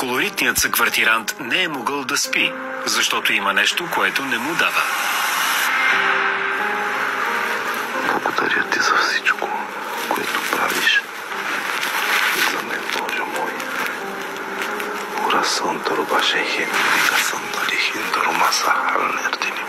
колоритният съквартирант не е могъл да спи, защото има нещо, което не му дава. Благодаря ти за всичко, което правиш за мен, Боже мой. Урасънтър баше хенрика съндали хиндърмаса халнердини.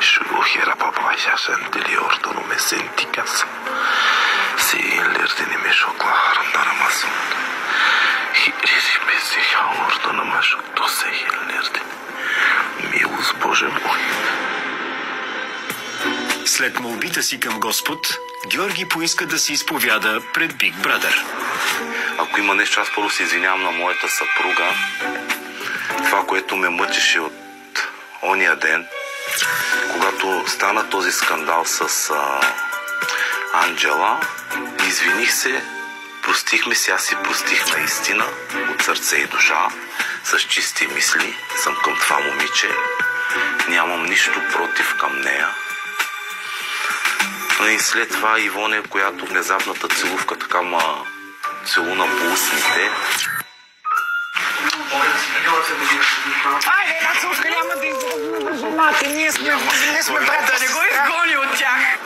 Шугухера папайша сентили ордоно ме сентикаса. Си инлердини ме шокла харндарамасун. Хирири ме си хаордона машуто се хилнердини. Милост, Боже мой. След молбите си към Господ, Георги поиска да се изповяда пред Big Brother. Ако има нещо, аз първо се извинявам на моята съпруга. Това, което ме мъчеше от ония ден, когато стана този скандал с Анджела, извиних се, простих ми се, аз си простих наистина от сърце и душа, с чисти мисли съм към това момиче. Нямам нищо против към нея. И след това Ивоне, която внезапната целувка така ма целуна по устните. Айде, една целувка няма да изгони на жената. Ние сме брат. Да не го изгони от тях.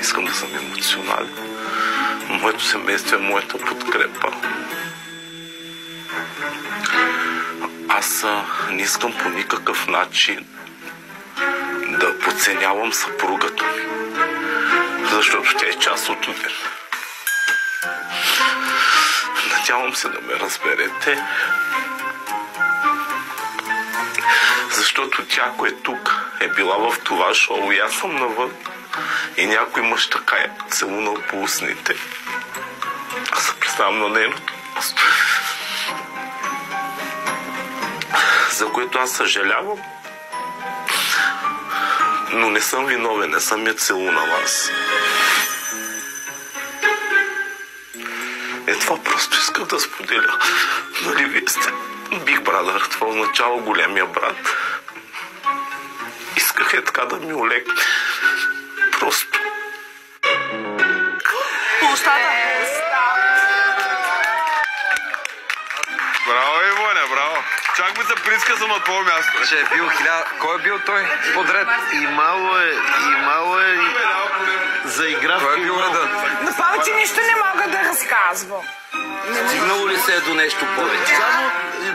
Искам да съм емоционален. Моето семейство е моята подкрепа. Аз не искам по никакъв начин да подценявам съпругата ми, защото тя е част от мен. Надявам се да ме разберете, защото тя, ако е тук, е била в това шоу и аз съм навън и някой мъж така е целунал по устните. Аз се представям на нейното място, за което аз съжалявам. Но не съм виновен, не съм я целунал аз. Това просто искам да споделя. Нали вие сте Big Brother, това означава големия брат. Исках така да ми олекне. Просто. Браво, Ивоне, браво. Чак ми се прискъсвам от това място. Че е бил 1000. Кой е бил той? Подред. И мало е заигравки. Кой е бил редът? Но повече нищо не мога да разказвам. Стигнало ли се е до нещо повече?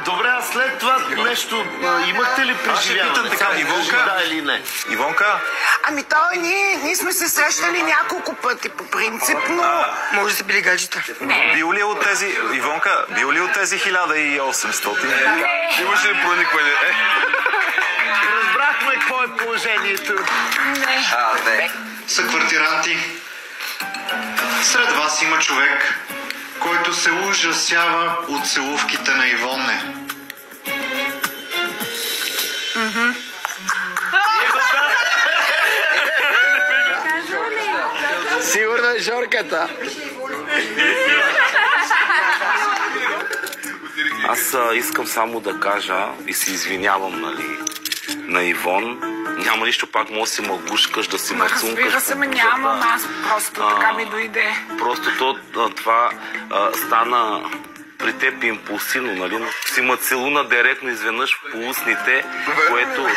Добре, а след това нещо имахте ли преживяване? Аз ще питам така, Ивонка? Да или не? Ивонка? Ами ние сме се срещали няколко пъти по принцип, но... Може да са били гаджета. Бил ли от тези... Ивонка, бил ли от тези 1800? Не. Имаше ли проникване? Разбрахме какво е положението. Не. Съквартиранти, сред вас има човек, който се ужасява от целувките на Ивоне. Сигурно е Жорката. Аз искам само да кажа и се извинявам, нали, на Ивон. Няма нищо, пак може да си мъгушкаш, да си мацункаш. Разбира се, нямам, аз просто така ми дойде. Просто това стана при теб импулсивно, нали? Си ма целуна директно изведнъж по устните, което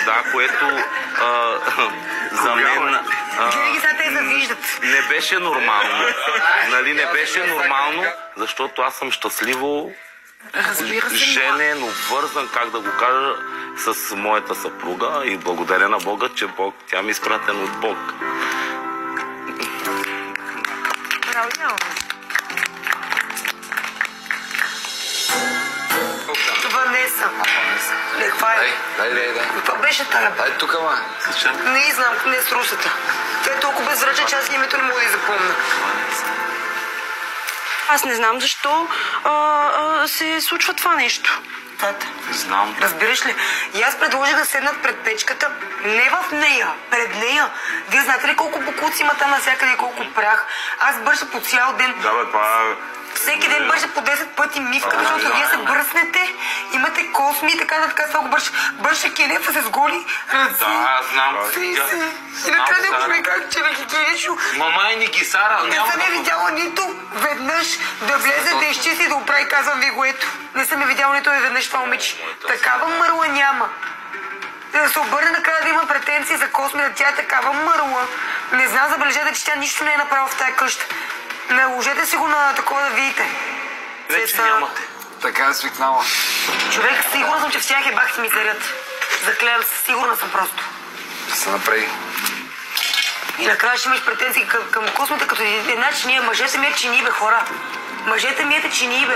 за мен Винаги сега те завиждат. не беше нормално. Нали, не беше нормално, защото аз съм щастливо Разбира се, женен, обвързан, как да го кажа, с моята съпруга и благодаря на Бога, че тя ми е изпратена от Бог. Ванеса. Не, това е. Дай. Това беше тая. Дай тук, ма. Не знам, не е с русата. Тя е толкова безръчна, че аз името не мога да я запомня. Аз не знам защо се случва това нещо. Тата. Не знам. Разбираш ли? И аз предложих да седнат пред печката, не в нея, пред нея. Вие знаете ли колко бокуци има там навсякъде и колко прах? Аз бърша по цял ден. Да, бе, това... Всеки ден бърша по 10 пъти мивка, защото вие се бръснете, имате косми и така нататък. Това го бърша кенефа с голи ръце. Да, знам. И накрая не го ми как, че не ги кенешо. Мама и ни ги сара. Не съм я видяла нито веднъж да влезе, да изчисти, да го прави, казвам ви го ето. Не съм я видяла нито веднъж това момиче. Такава мърла няма. Да се обърне накрая да има претенции за Косми, да тя е такава мърла. Не знам, забележете, че тя нищо не е направила в тая къща. Наложете си го на такова да видите. Вече нямате. Така е свикнала. Човек, сигурна съм, че в тях е бахти мизерят. Заклевам се, сигурна съм просто. Да се направи. И накрая ще имаш претенции към Космите, като една чиния. Мъжете ми е чинии, бе, хора. Мъжете ми е чинии, бе.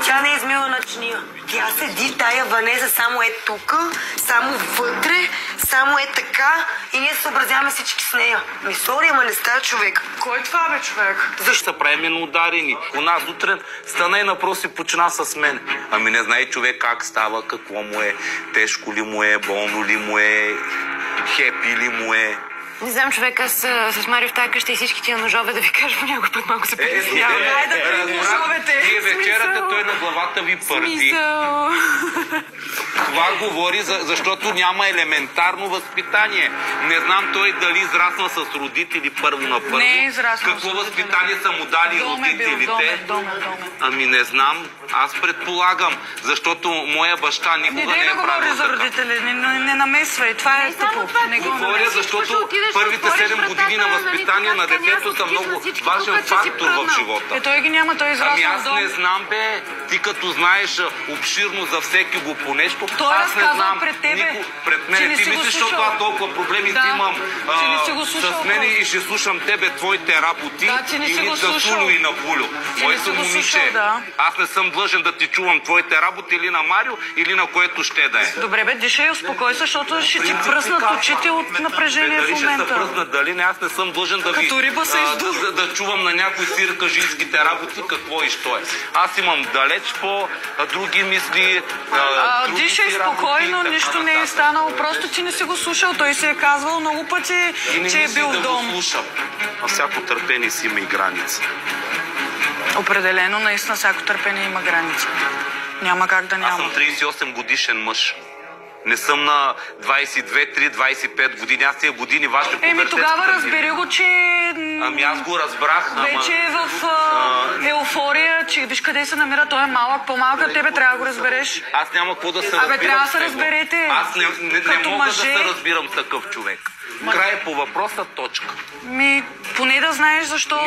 Тя не е измила на чиния. Тя седи в тая ванеза само е тука, само вътре, само е така и ние се съобразяваме всички с нея. Сори, ама не става човек. Кой е това, бе, човек? Защо се правим на ударени? У нас утре стана и напроси почина с мен. Ами не знае човек как става, какво му е, тежко ли му е, болно ли му е, хепи ли му е. Не знам, човек, аз с Марио в тази къща и всички тия ножове, да ви кажа, по някой път малко се притеснявам. Хайде да видим ножовете. Вие вечерата той на главата ви пърди. Това говори, защото няма елементарно възпитание. Не знам той дали израсна с родители първо на първо. Не е израснал. Какво възпитание са му дали родителите? Доме. Ами не знам. Аз предполагам, защото моя баща никога не е правил говори за така. родители, не намесвай. Това е тъпо. Говоря, защото първите 7 години на възпитание на детето са много важен фактор в живота. Той ги няма, той израснал Ами аз дом. не знам, бе. Ти като знаеш обширно за всеки го по нещо, той аз не знам. пред тебе, Пред мен. Ти мислиш, защото аз толкова проблеми имам с мен и ще слушам тебе, твоите работи или за Сулю и на Пулю. Моето момиче. Аз не съм длъжен да ти чувам твоите работи или на Марио, или на което ще да е. Добре, бе, дишай и успокой се, защото ще ти пръснат очите от напрежение в момента. Дали ще се пръснат, дали не, аз не съм длъжен да ви... Като риба се издух. Да чувам на някой сирка жилските работи, какво и що е. Аз имам далеч по други мисли, дишай спокойно, нищо не е станало, просто ти не си го слушал, той си е казвал много пъти, че е бил в дом. Да го слушам. А всяко търпение си има и граница. Определено, наистина, всяко търпение има граница. Няма как да няма. Аз съм 38 годишен мъж. Не съм на 22, 3, 25 години. Аз тия години вашите Еми тогава разбери го, че... Ами аз го разбрах, вече е в еуфория, че виж къде се намира, той е малък, по-малък от тебе, трябва да го разбереш. Аз няма какво да се разбирам. Трябва да се разберете. Аз не мога да се разбирам с такъв човек. Край по въпроса, точка. Поне да знаеш защо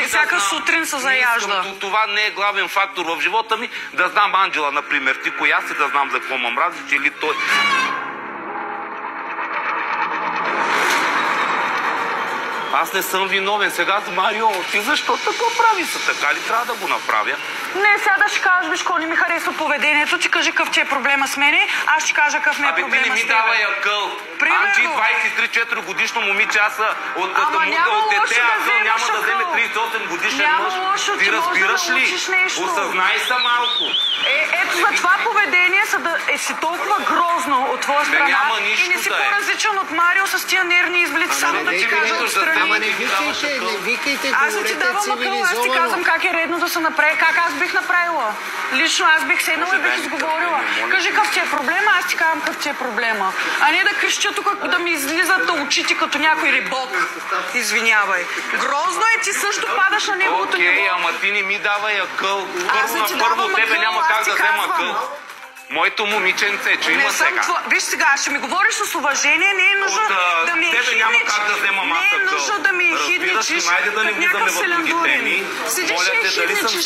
всяка сутрин се заяжда. Това не е главен фактор в живота ми. Да знам Анджела, например, ти коя си, да знам за какво ме мразиш или той. Аз не съм виновен. Сега с Марио, ти защо така прави са? Така ли трябва да го направя? Не, сега да ще кажеш, виж, не ми харесва поведението, ти кажи какъв ти е проблема с мене, аз ще кажа какъв ми е проблема с тебе. Ти не ми давай акъл. Анджи, 23-4 годишно момиче, аз от дете акъл няма да вземе 38 годишен мъж. Ти разбираш ли? Осъзнай се малко. Ето за това поведение си толкова грозно от твоя страна и не си по-различен от Марио с тия нервни изблици, само да ти кажа отстрани. Ама не викайте, аз не ти давам акъл, аз ти казвам как е редно да се направи, как аз бих направила. Лично аз бих седнала и бих изговорила. Кажи какъв ти е проблема, аз ти казвам какъв ти е проблема. А не да крещя тук, да ми излизат очите като някой рибок. Извинявай. Грозно е, ти също падаш на неговото ниво. Окей, ама ти не ми давай акъл. Първо тебе няма как да взема акъл. Моето момиченце, че има сега. Виж сега, ще ми говориш с уважение, не е нужно да ми ехидничиш. Не е нужно да ми ехидничиш като някакъв селендурин. Седиш и ехидничиш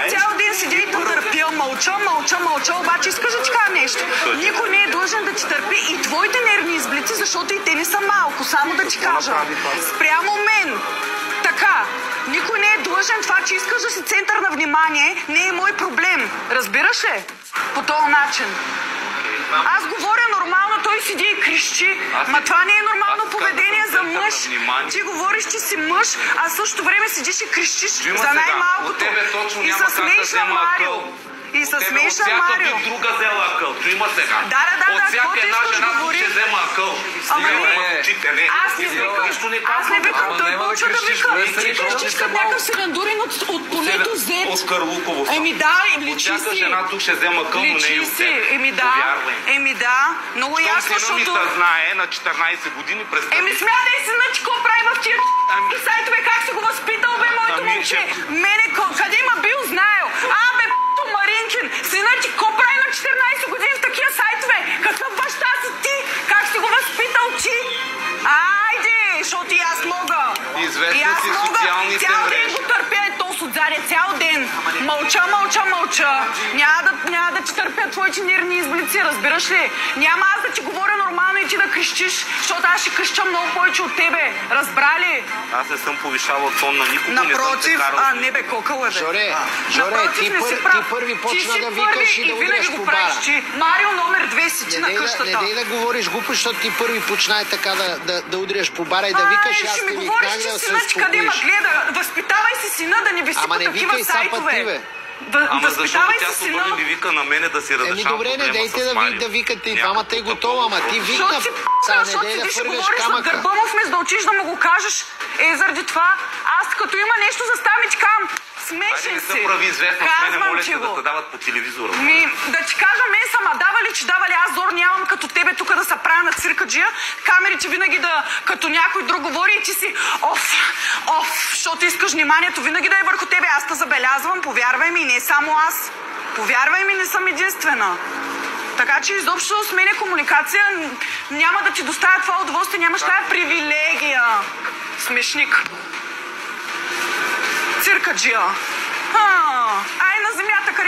цял ден седи и търпя, мълча, обаче искаш да ти кажа нещо. Никой не е длъжен да ти търпи и твоите нервни изблици, защото и те не са малко, само да ти кажа. Спрямо мен. Така, никой не е длъжен, това, че искаш да си център на внимание, не е мой проблем. Разбираш ли? По този начин. Аз говоря нормално, той седи и крещи. Ма това не е нормално поведение за мъж. Ти говориш, че си мъж, а в същото време седиш и крещиш за най-малкото. И се смееш на Марио. И се смееш на Марио. От всяка друга взела акъл. Чуй ма сега. Да, от всяка една жена ще взема акъл. Ама не. Аз не викам, той почва да вика. Ти крещиш като някакъв селендурин от полето зет. От Карлуково. Еми да, личи си. Всяка жена тук ще взема акъл, но не и от теб. Еми да, много ясно, защото... Щом сина ми знае на 14 години през... Еми смятай си на че какво прави в тия и сайтове, как си го възпитал, бе, моето момче. Мене, къде има Даре, цял ден. Мълча. Няма да ти търпя твоите нервни изблици, разбираш ли? Няма аз да ти говоря нормално и ти да крещиш, защото аз ще креща много повече от тебе. Разбра ли? Аз не съм повишавал тон на никого. Напротив, не бе, кокъл е, бе. Жоре, ти първи почна да викаш и да удряш по бара. Марио номер 2 си ти на къщата. Не дей да говориш глупо, защото ти първи почна така да удряш по бара и да викаш, аз ще ти ми говориш, че сина ти къде ма гледа. Възпитавай си сина да не виси по такива сайтове. Ама защото тя свободно ми вика на мене да си разрешавам добре, не дейте да викате и двамата и готово, ама ти викна, защото не дей да ще фърляш говориш на гърба му, вместо да учиш да му го кажеш. Заради това, аз като има нещо за става ми ти казвам, смешен си. Не се прави известно с мене, моля се да те дават по телевизора. Да ти кажа, мен са ма давали, аз зор нямам като тебе тук да се правя на циркаджия, камерите винаги като някой друг говори и ти си защото искаш вниманието винаги да е върху тебе. Аз те забелязвам, повярвай ми, не само аз. Повярвай ми, не съм единствена. Така че изобщо с мене комуникация няма да ти доставя това удоволствие, нямаш тая привилегия. Смешник. Циркаджия. Ай на земята, където